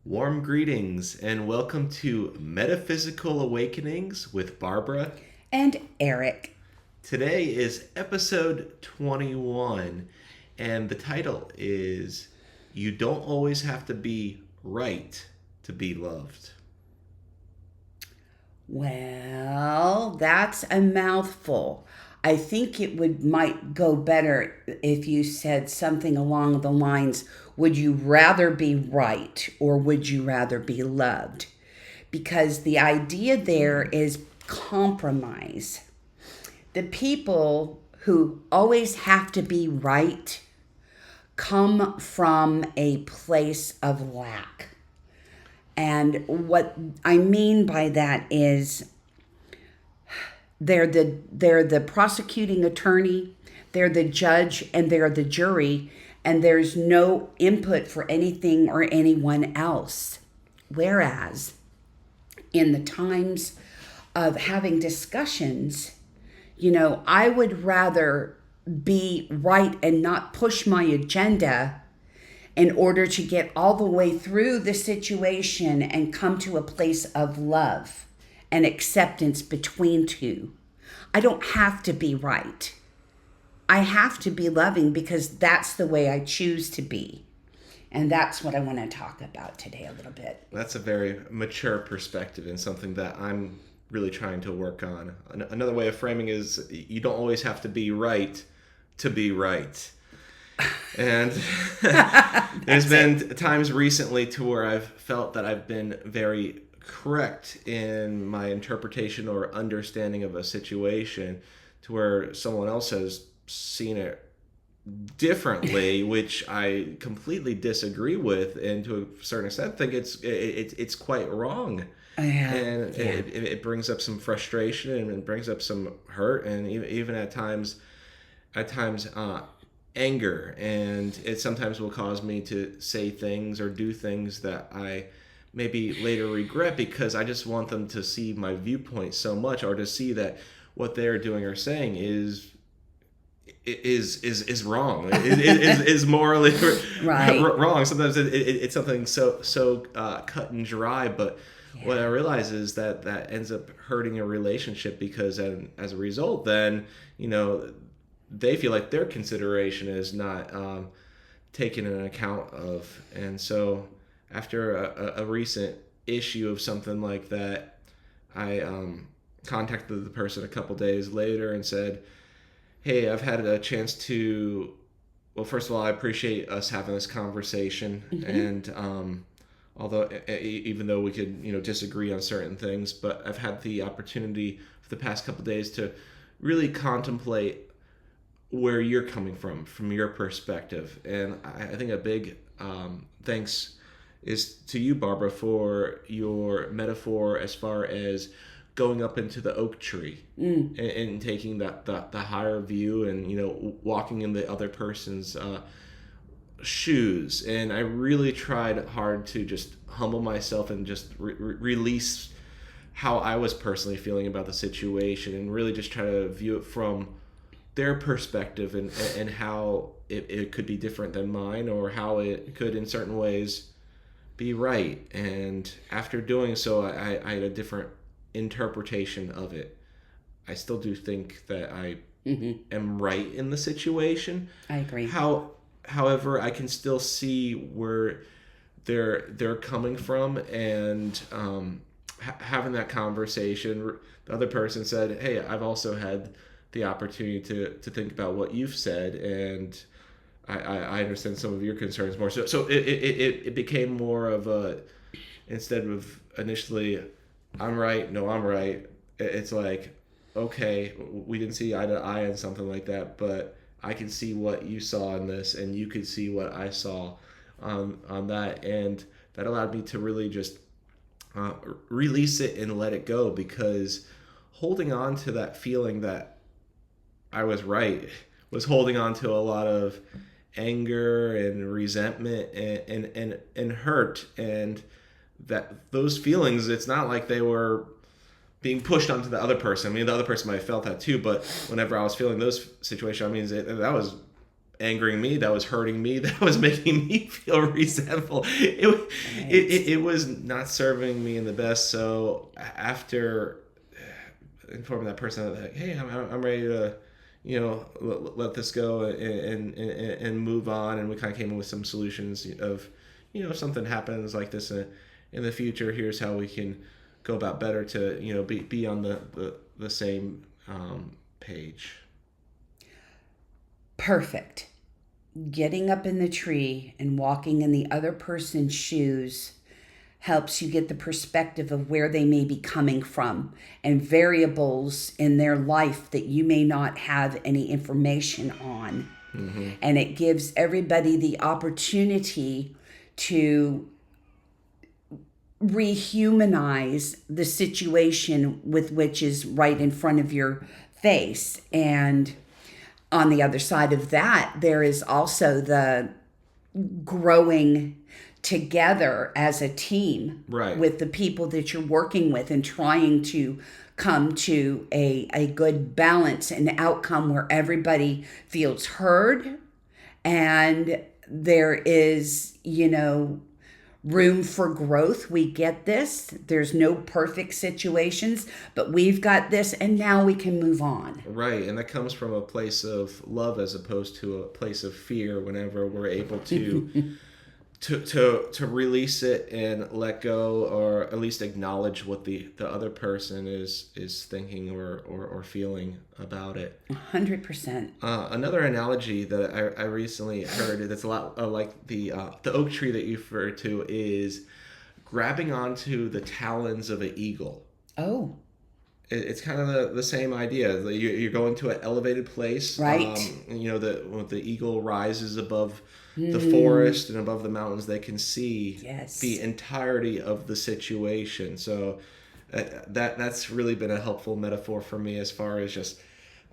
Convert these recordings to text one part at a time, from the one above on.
Warm greetings and welcome to Metaphysical Awakenings with Barbara. And Eric. Today is episode 21, and the title is You Don't Always Have to Be Right to Be Loved. Well, that's a mouthful. I think might go better if you said something along the lines, would you rather be right or would you rather be loved? Because the idea there is compromise. The people who always have to be right come from a place of lack. And what I mean by that is they're the prosecuting attorney, they're the judge, and they're the jury, and there's no input for anything or anyone else. Whereas in the times of having discussions, I would rather be right and not push my agenda in order to get all the way through the situation and come to a place of love and acceptance between two. I don't have to be right. I have to be loving because that's the way I choose to be. And that's what I want to talk about today a little bit. That's a very mature perspective and something that I'm really trying to work on. Another way of framing is you don't always have to be right to be right. And there's been times recently to where I've felt that I've been very correct in my interpretation or understanding of a situation to where someone else has seen it differently, which I completely disagree with, and to a certain extent think it's quite wrong. And it brings up some frustration and it brings up some hurt and even at times anger, and it sometimes will cause me to say things or do things that I maybe later regret because I just want them to see my viewpoint so much, or to see that what they're doing or saying is wrong, is morally right. wrong. Sometimes it's something so cut and dry, but what I realize is that ends up hurting a relationship because as a result, then they feel like their consideration is not taken into account of. And so after a recent issue of something like that, I contacted the person a couple days later and said, hey, I've had a chance to, well, first of all, I appreciate us having this conversation. Mm-hmm. And although even though we could disagree on certain things, but I've had the opportunity for the past couple days to really contemplate where you're coming from your perspective. And I think a big thanks is to you, Barbara, for your metaphor as far as going up into the oak tree and taking the higher view and walking in the other person's shoes. And I really tried hard to just humble myself and just release how I was personally feeling about the situation and really just try to view it from their perspective and how it could be different than mine, or how it could in certain ways be right. And after doing so, I had a different interpretation of it. I still do think that I am right in the situation. I agree. However, I can still see where they're coming from, and having that conversation, the other person said, hey, I've also had the opportunity to think about what you've said, and I understand some of your concerns more. So it became more of a, instead of initially, I'm right, no, I'm right, it's like, okay, we didn't see eye to eye on something like that, but I can see what you saw in this, and you could see what I saw on that, and that allowed me to really just release it and let it go, because holding on to that feeling that I was right was holding on to a lot of anger and resentment and hurt, and that those feelings, it's not like they were being pushed onto the other person. I mean, the other person might have felt that too, but whenever I was feeling those situations, I mean, that was angering me, that was hurting me, that was making me feel resentful. It was not serving me in the best. So after informing that person that, hey, I'm ready to, let this go and move on, and we kind of came up with some solutions of, if something happens like this in the future, here's how we can go about better to, be on the same page. Perfect. Getting up in the tree and walking in the other person's shoes helps you get the perspective of where they may be coming from and variables in their life that you may not have any information on. Mm-hmm. And it gives everybody the opportunity to rehumanize the situation with which is right in front of your face. And on the other side of that, there is also the growing together as a team, right, with the people that you're working with, and trying to come to a good balance and outcome where everybody feels heard and there is, room for growth. We get this. There's no perfect situations, but we've got this, and now we can move on. Right, and that comes from a place of love as opposed to a place of fear. Whenever we're able to to release it and let go, or at least acknowledge what the other person is thinking or feeling about it. 100%. Another analogy that I recently heard that's a lot like the oak tree that you referred to is grabbing onto the talons of an eagle. Oh. It's kind of the same idea. You're going to an elevated place. Right. When the eagle rises above the forest and above the mountains, they can see the entirety of the situation. So that's really been a helpful metaphor for me, as far as just,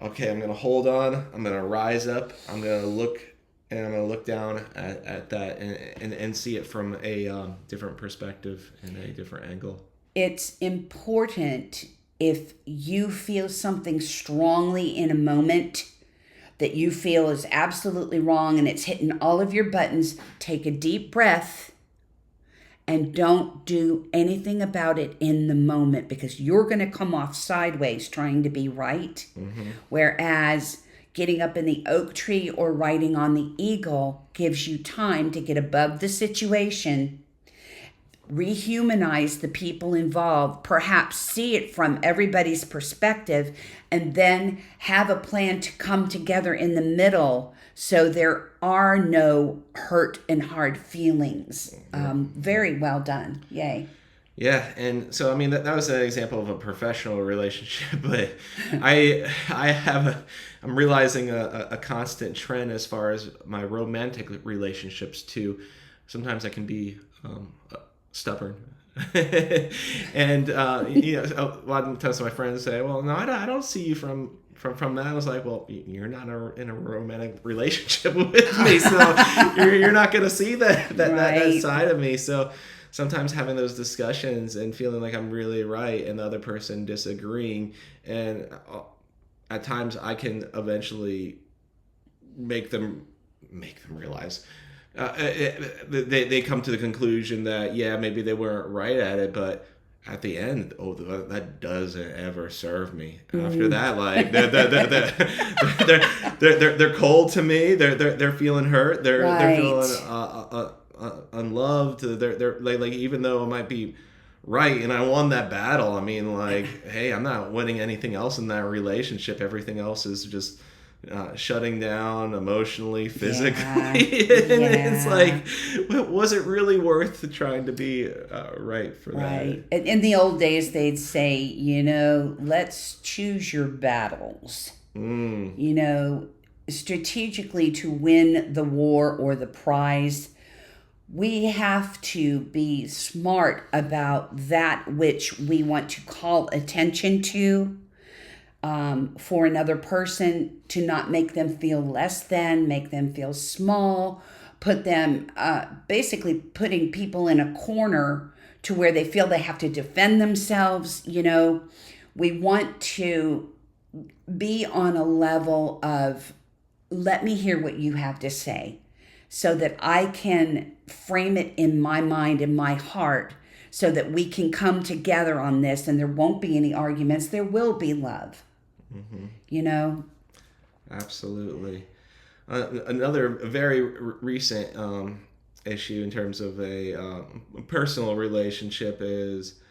okay, I'm going to hold on, I'm going to rise up, I'm going to look, and I'm going to look down at that and see it from a different perspective and a different angle. It's important, if you feel something strongly in a moment that you feel is absolutely wrong and it's hitting all of your buttons, take a deep breath and don't do anything about it in the moment, because you're going to come off sideways trying to be right. Mm-hmm. Whereas getting up in the oak tree or riding on the eagle gives you time to get above the situation, rehumanize the people involved, perhaps see it from everybody's perspective, and then have a plan to come together in the middle so there are no hurt and hard feelings. Very well done. Yay. Yeah, and so that was an example of a professional relationship, but I'm realizing a constant trend as far as my romantic relationships too. Sometimes I can be stubborn. And a lot of times my friends say, well, no, I don't see you from that. I was like, well, you're not in a romantic relationship with me, so you're not going to see that side of me. So sometimes having those discussions and feeling like I'm really right and the other person disagreeing, and at times I can eventually make them realize. They come to the conclusion that maybe they weren't right at it, but at the end, that doesn't ever serve me. After that, like they're cold to me. They're feeling hurt. They're feeling unloved. They're like, even though it might be right and I won that battle, hey, I'm not winning anything else in that relationship. Everything else is just shutting down emotionally, physically. It's like, was it really worth trying to be right for that? Right. In the old days, they'd say, let's choose your battles. Strategically, to win the war or the prize, we have to be smart about that which we want to call attention to. For another person, to not make them feel less than, make them feel small, put them, basically putting people in a corner to where they feel they have to defend themselves. We want to be on a level of let me hear what you have to say so that I can frame it in my mind, in my heart, so that we can come together on this and there won't be any arguments. There will be love. You know? Absolutely. Another very recent issue in terms of a personal relationship is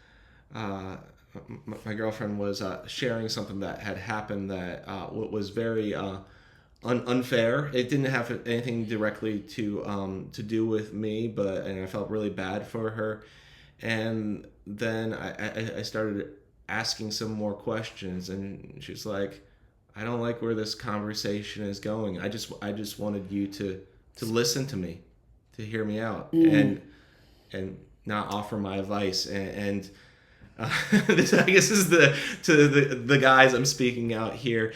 my girlfriend was sharing something that had happened that was very unfair. It didn't have anything directly to do with me, and I felt really bad for her. And then I started asking some more questions, and she's like, I don't like where this conversation is going. I just wanted you to listen to me, to hear me out, and not offer my advice. And this, I guess, is the guys I'm speaking out here.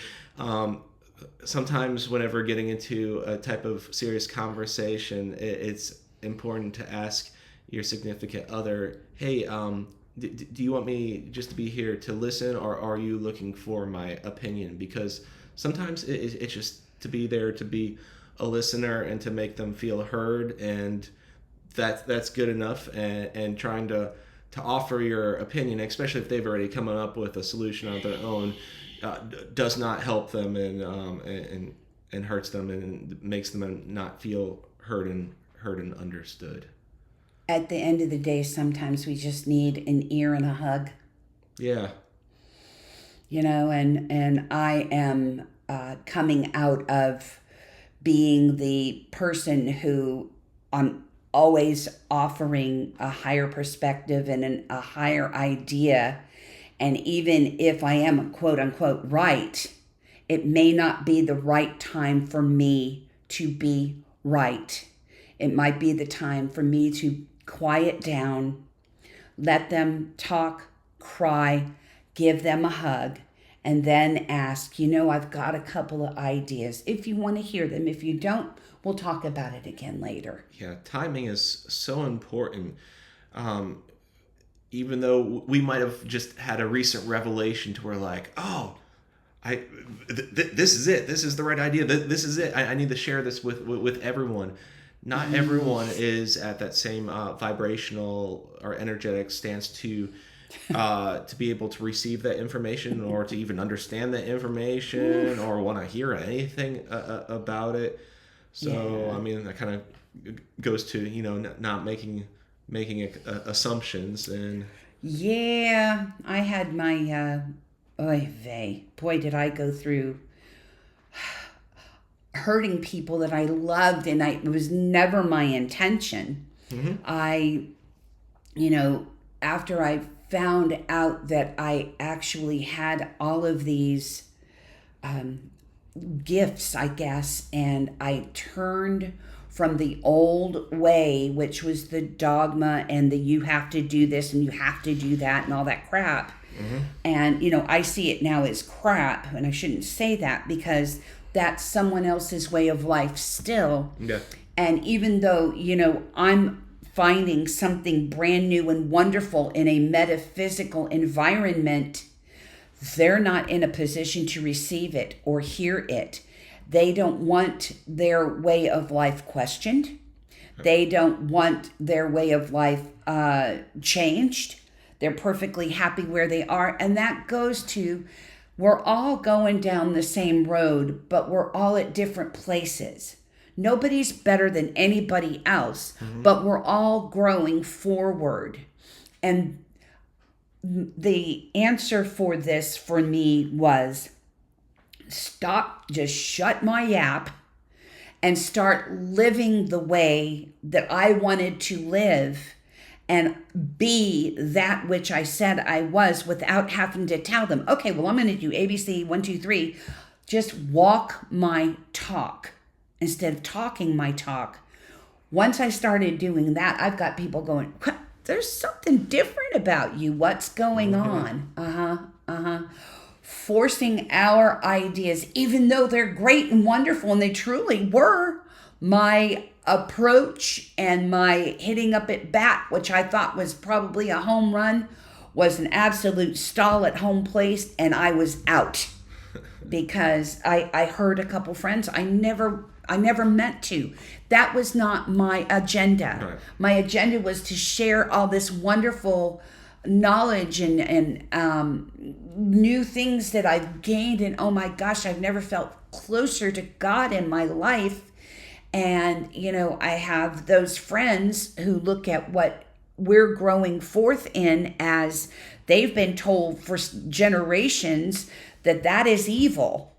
Sometimes whenever getting into a type of serious conversation, it's important to ask your significant other, hey, do you want me just to be here to listen, or are you looking for my opinion? Because sometimes it's just to be there to be a listener and to make them feel heard, and that's good enough. And trying to offer your opinion, especially if they've already come up with a solution on their own, does not help them and hurts them and makes them not feel heard and understood. At the end of the day, sometimes we just need an ear and a hug. Yeah. You know, and I am coming out of being the person who I'm always offering a higher perspective and a higher idea. And even if I am quote unquote right, it may not be the right time for me to be right. It might be the time for me to quiet down, let them talk, cry, give them a hug, and then ask, I've got a couple of ideas. If you want to hear them, if you don't, we'll talk about it again later. Yeah, timing is so important. Even though we might have just had a recent revelation to where like, oh, this is it. This is the right idea. This is it. I need to share this with everyone. Not everyone is at that same vibrational or energetic stance to be able to receive that information, or to even understand that information, or want to hear anything about it. So, yeah. I mean, that kind of goes to, not making assumptions. And yeah, I had my boy, did I go through hurting people that I loved, and it was never my intention. I, after I found out that I actually had all of these gifts, I guess, and I turned from the old way, which was the dogma and the you have to do this and you have to do that and all that crap. And, I see it now as crap, and I shouldn't say that because that's someone else's way of life still. Yeah. And even though, I'm finding something brand new and wonderful in a metaphysical environment, they're not in a position to receive it or hear it. They don't want their way of life questioned. They don't want their way of life changed. They're perfectly happy where they are. And that goes to, we're all going down the same road, but we're all at different places. Nobody's better than anybody else, but we're all growing forward. And the answer for this for me was just shut my yap and start living the way that I wanted to live and be that which I said I was without having to tell them, okay, well, I'm going to do ABC 1, 2, 3. Just walk my talk instead of talking my talk. Once I started doing that, I've got people going, there's something different about you. What's going on? Forcing our ideas, even though they're great and wonderful, and they truly were, my approach and my hitting up at bat, which I thought was probably a home run, was an absolute stall at home place, and I was out. because I heard a couple friends. I never meant to. That was not my agenda. Right. My agenda was to share all this wonderful knowledge and new things that I've gained. And oh my gosh, I've never felt closer to God in my life. And, I have those friends who look at what we're growing forth in as they've been told for generations that is evil.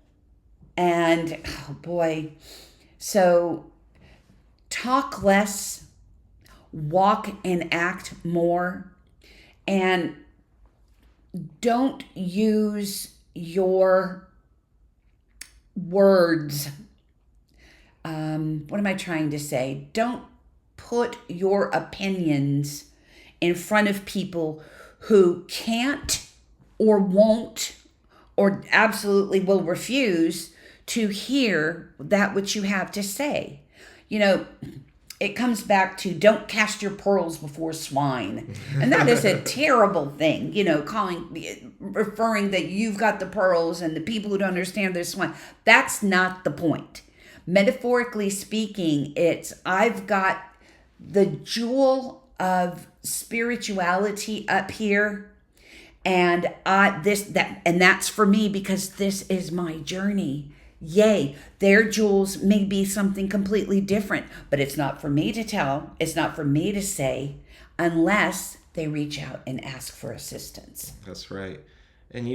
And, oh boy, so talk less, walk and act more, and don't use your words. What am I trying to say? Don't put your opinions in front of people who can't or won't or absolutely will refuse to hear that which you have to say. It comes back to don't cast your pearls before swine. And that is a terrible thing, referring that you've got the pearls and the people who don't understand their swine. That's not the point. Metaphorically speaking, it's I've got the jewel of spirituality up here, and that's for me because this is my journey. Yay, their jewels may be something completely different, but it's not for me to tell, it's not for me to say, unless they reach out and ask for assistance. That's right. And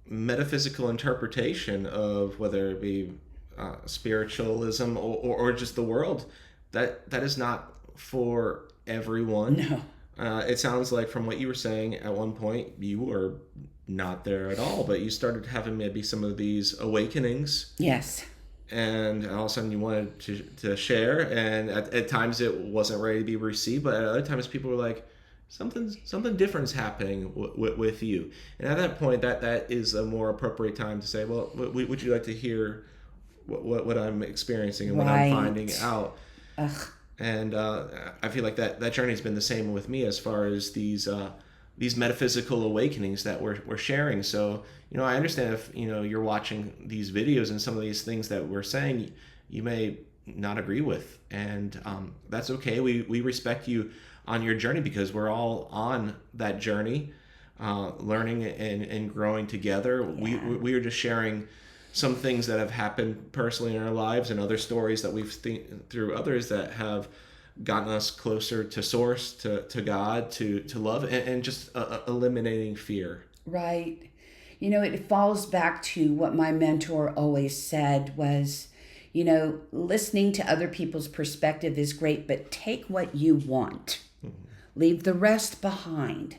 metaphysical interpretation of whether it be spiritualism or just the world, that is not for everyone. No. It sounds like from what you were saying at one point, you were not there at all, but you started having maybe some of these awakenings. Yes. And all of a sudden you wanted to share, and at times it wasn't ready to be received, but at other times people were like, something different is happening with you. And at that point, that is a more appropriate time to say, well, would you like to hear what I'm experiencing and what I'm finding out? Ugh. And I feel like that journey has been the same with me as far as these metaphysical awakenings that we're sharing. So, I understand if, you're watching these videos and some of these things that we're saying, you may not agree with. And that's okay. We respect you on your journey because we're all on that journey, learning and growing together. Yeah. We are just sharing some things that have happened personally in our lives and other stories that we've through others that have gotten us closer to source, to God, to love, and just eliminating fear. Right. It falls back to what my mentor always said was, listening to other people's perspective is great, but take what you want. Mm-hmm. Leave the rest behind.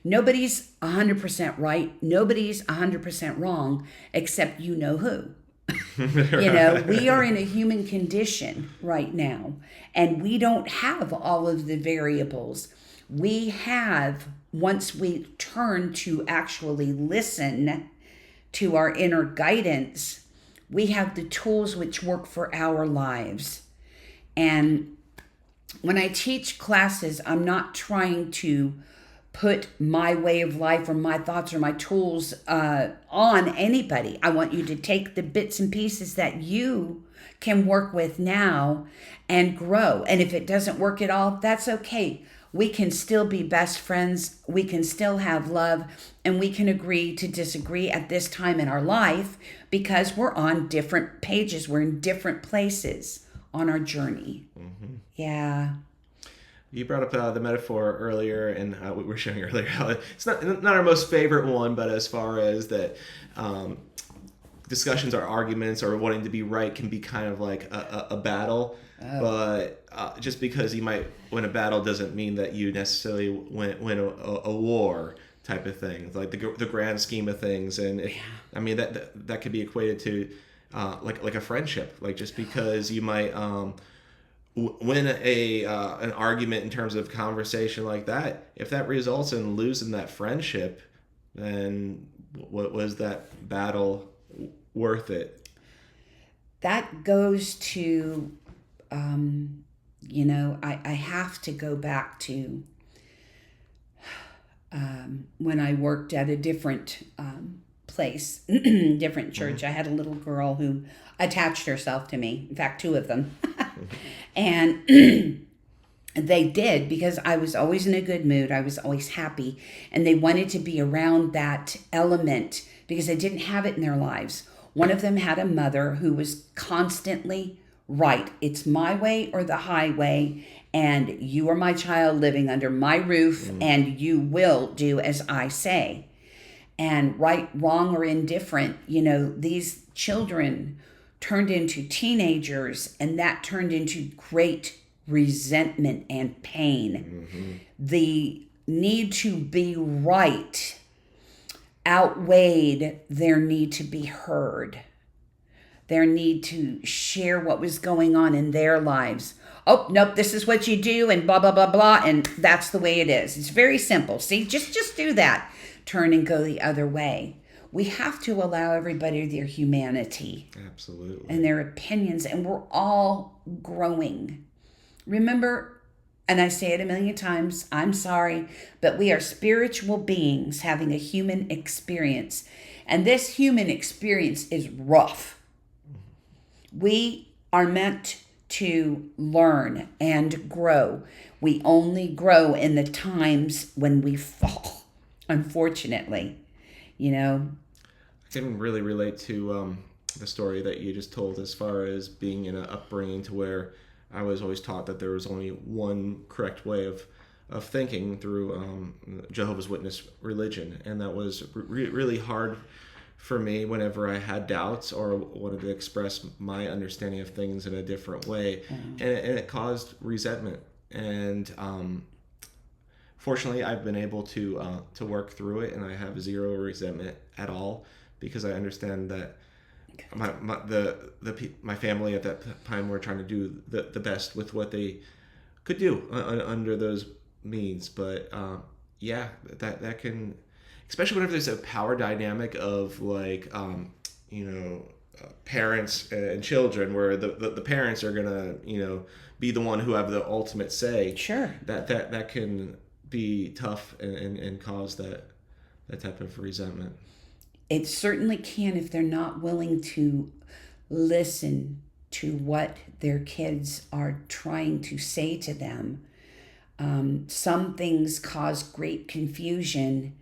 Nobody's 100% right. Nobody's 100% wrong, except you know who. We are in a human condition right now, and we don't have all of the variables. We have, once we turn to actually listen to our inner guidance, we have the tools which work for our lives. And when I teach classes, I'm not trying to put my way of life or my thoughts or my tools on anybody. I want you to take the bits and pieces that you can work with now and grow. And if it doesn't work at all, that's okay. We can still be best friends. We can still have love, and we can agree to disagree at this time in our life because we're on different pages. We're in different places on our journey. Mm-hmm. Yeah. You brought up the metaphor earlier, and we were showing earlier how it's not our most favorite one, but as far as that discussions or arguments or wanting to be right can be kind of like a battle. Oh. But just because you might win a battle doesn't mean that you necessarily win a war type of thing, like the grand scheme of things. And I mean that could be equated to like a friendship. Like just because you might win an argument in terms of conversation like that, if that results in losing that friendship, then what was that battle worth it? That goes to I have to go back to when I worked at a different place, different church. I had a little girl who attached herself to me. In fact, two of them. And they did, because I was always in a good mood. I was always happy. And they wanted to be around that element because they didn't have it in their lives. One of them had a mother who was constantly right. It's my way or the highway. And you are my child living under my roof. And you will do as I say. And right, wrong, or indifferent, these children turned into teenagers, and that turned into great resentment and pain. The need to be right outweighed their need to be heard, their need to share what was going on in their lives. Oh, nope, this is what you do, and blah, blah, blah, blah, and that's the way it is. It's very simple. See, just do that. Turn and go the other way. We have to allow everybody their humanity. Absolutely. And their opinions, and we're all growing. Remember, and I say it a million times, I'm sorry, but we are spiritual beings having a human experience. And this human experience is rough. We are meant to learn and grow. We only grow in the times when we fall, unfortunately. I can really relate to the story that you just told, as far as being in an upbringing to where I was always taught that there was only one correct way of thinking through Jehovah's Witness religion. And that was really hard for me whenever I had doubts or wanted to express my understanding of things in a different way. And it caused resentment. And fortunately, I've been able to work through it, and I have zero resentment at all, because I understand that my family at that time were trying to do the best with what they could do under those means. But that can, especially whenever there's a power dynamic of parents and children, where the parents are gonna be the one who have the ultimate say. Sure. That can be tough and cause that type of resentment. It certainly can, if they're not willing to listen to what their kids are trying to say to them. Some things cause great confusion,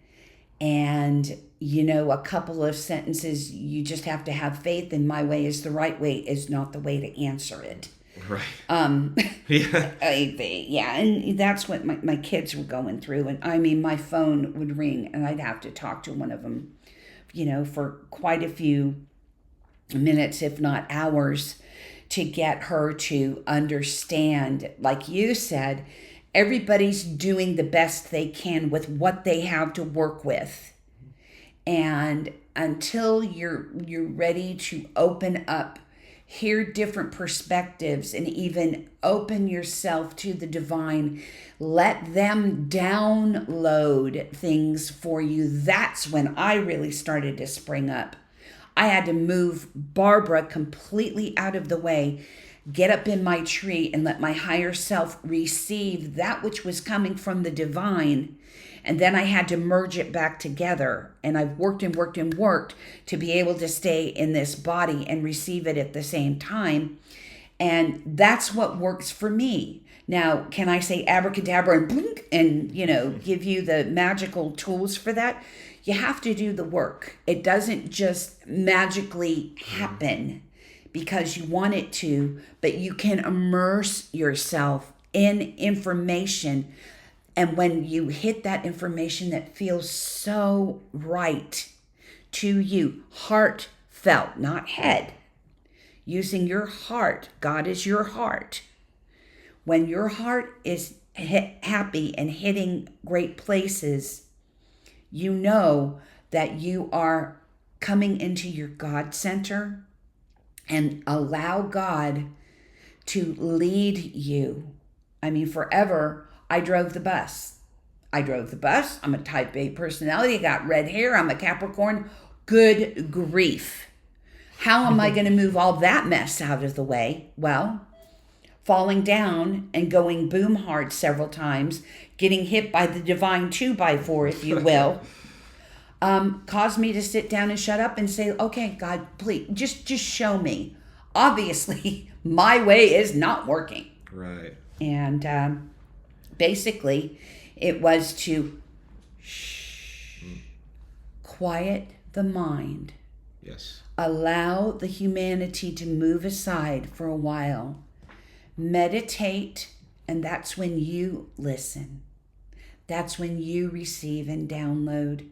and a couple of sentences, you just have to have faith, and my way is the right way is not the way to answer it. Right. Yeah, and that's what my kids were going through. And I mean, my phone would ring, and I'd have to talk to one of them, for quite a few minutes, if not hours, to get her to understand. Like you said, everybody's doing the best they can with what they have to work with. And until you're ready to open up, hear different perspectives, and even open yourself to the divine, let them download things for you. That's when I really started to spring up. I had to move Barbara completely out of the way, get up in my tree, and let my higher self receive that which was coming from the divine. And then I had to merge it back together. And I've worked and worked and worked to be able to stay in this body and receive it at the same time. And that's what works for me. Now, can I say abracadabra and blink and, give you the magical tools for that? You have to do the work. It doesn't just magically happen because you want it to, but you can immerse yourself in information. And when you hit that information that feels so right to you, heartfelt, not head, using your heart, God is your heart. When your heart is happy and hitting great places, you know that you are coming into your God center, and allow God to lead you. I mean, forever, I drove the bus. I'm a type A personality. I got red hair. I'm a Capricorn. Good grief. How am I going to move all that mess out of the way? Well, falling down and going boom hard several times, getting hit by the divine 2x4, if you will. caused me to sit down and shut up and say, okay, God, please, just show me. Obviously, my way is not working. Right. And basically, it was to quiet the mind. Yes. Allow the humanity to move aside for a while. Meditate, and that's when you listen. That's when you receive and download.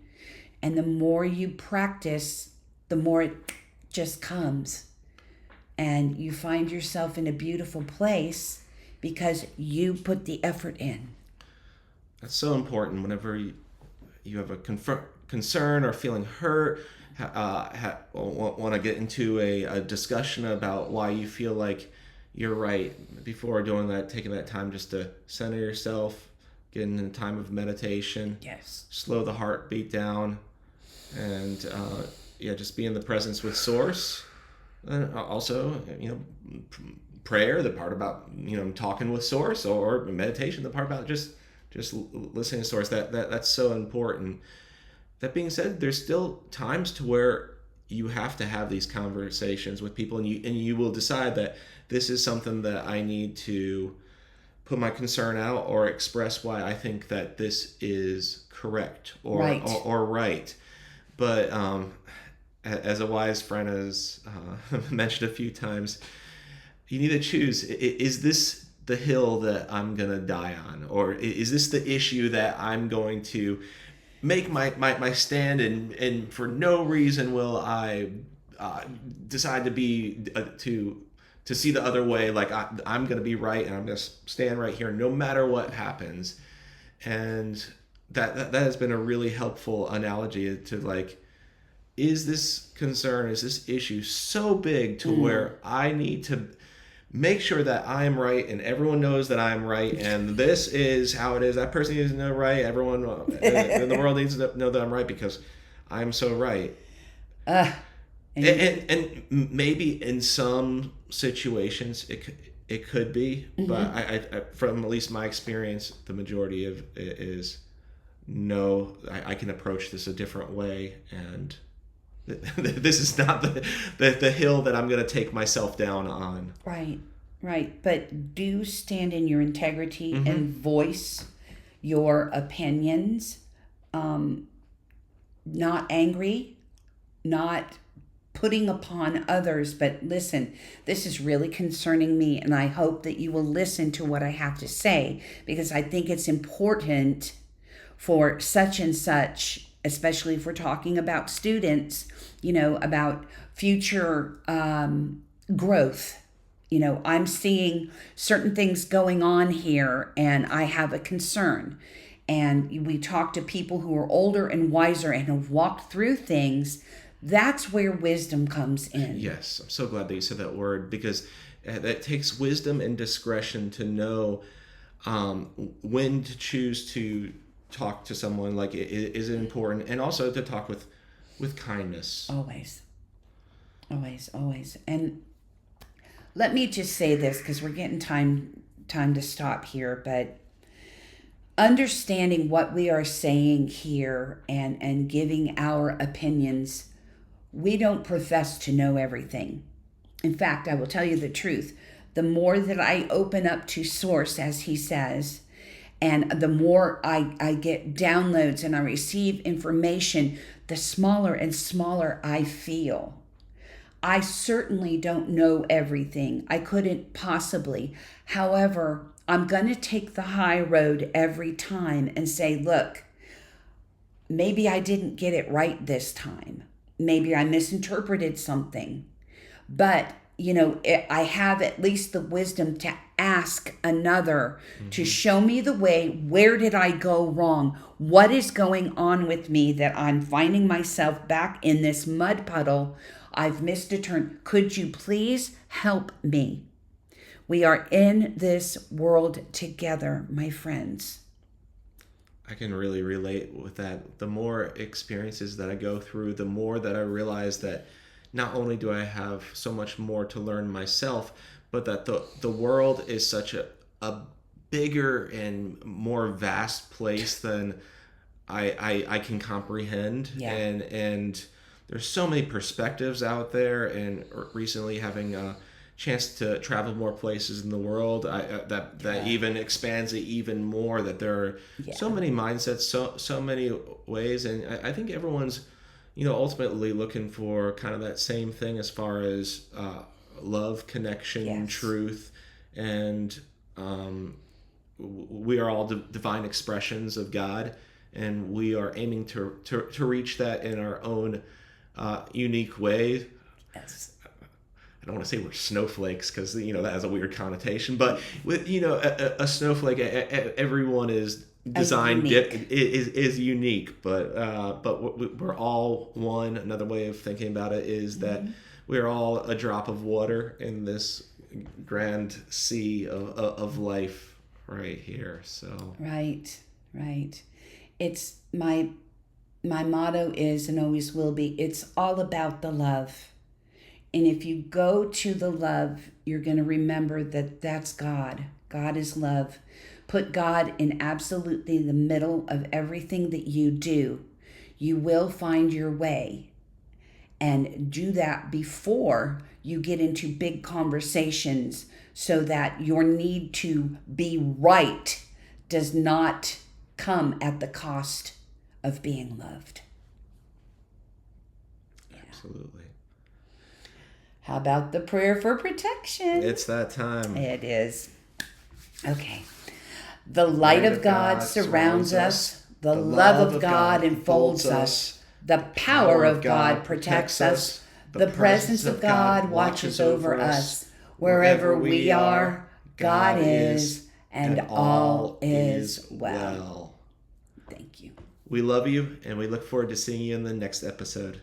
And the more you practice, the more it just comes. And you find yourself in a beautiful place because you put the effort in. That's so important whenever you have a concern or feeling hurt, want to get into a discussion about why you feel like you're right. Before doing that, taking that time just to center yourself, getting in a time of meditation. Yes. Slow the heartbeat down, and just be in the presence with Source. And also, prayer, the part about talking with Source, or meditation, the part about just listening to Source. That's so important. That being said, there's still times to where you have to have these conversations with people, and you will decide that this is something that I need to put my concern out or express why I think that this is correct or right. But as a wise friend has mentioned a few times, you need to choose: is this the hill that I'm gonna die on, or is this the issue that I'm going to make my stand, and for no reason will I decide to be to see the other way, like I'm going to be right and I'm going to stand right here no matter what happens. And that has been a really helpful analogy to, like, is this concern, is this issue so big to where I need to make sure that I'm right and everyone knows that I'm right, and this is how it is. That person needs to know right. Everyone in the world needs to know that I'm right because I'm so right. And maybe in some situations it could be, but I from at least my experience, the majority of it is no. I can approach this a different way, and this is not the hill that I'm going to take myself down on. Right. But do stand in your integrity and voice your opinions. Not angry, not putting upon others, but listen, this is really concerning me, and I hope that you will listen to what I have to say, because I think it's important for such and such, especially if we're talking about students, about future growth. I'm seeing certain things going on here, and I have a concern. And we talk to people who are older and wiser and have walked through things. That's where wisdom comes in. Yes, I'm so glad that you said that word, because that takes wisdom and discretion to know when to choose to talk to someone. Like, is it important? And also to talk with kindness. Always. And let me just say this, because we're getting time to stop here, but understanding what we are saying here and giving our opinions, we don't profess to know everything. In fact, I will tell you the truth. The more that I open up to Source, as he says, and the more I get downloads and I receive information, the smaller and smaller I feel. I certainly don't know everything. I couldn't possibly. However, I'm going to take the high road every time and say, look, maybe I didn't get it right this time. Maybe I misinterpreted something. But, I have at least the wisdom to ask another to show me the way. Where did I go wrong? What is going on with me that I'm finding myself back in this mud puddle? I've missed a turn. Could you please help me? We are in this world together, my friends. I can really relate with that. The more experiences that I go through, the more that I realize that not only do I have so much more to learn myself, but that the world is such a bigger and more vast place than I can comprehend. Yeah. And there's so many perspectives out there. And recently having a chance to travel more places in the world, that even expands it even more. That there are so many mindsets, so many ways, and I think everyone's, ultimately looking for kind of that same thing as far as love, connection, truth, and we are all divine expressions of God, and we are aiming to reach that in our own unique way. Yes. I don't want to say we're snowflakes because that has a weird connotation, but with a snowflake, everyone is designed is unique, but we're all one. Another way of thinking about it is that we're all a drop of water in this grand sea of life right here. So right. It's my motto is, and always will be, it's all about the love. And if you go to the love, you're going to remember that that's God. God is love. Put God in absolutely the middle of everything that you do. You will find your way. And do that before you get into big conversations, so that your need to be right does not come at the cost of being loved. Absolutely. How about the prayer for protection? It's that time. It is. Okay. The light of God surrounds us. The love of God enfolds us. The power of God protects us. The presence of God watches over us. Wherever we are, God is, and all is well. Thank you. We love you, and we look forward to seeing you in the next episode.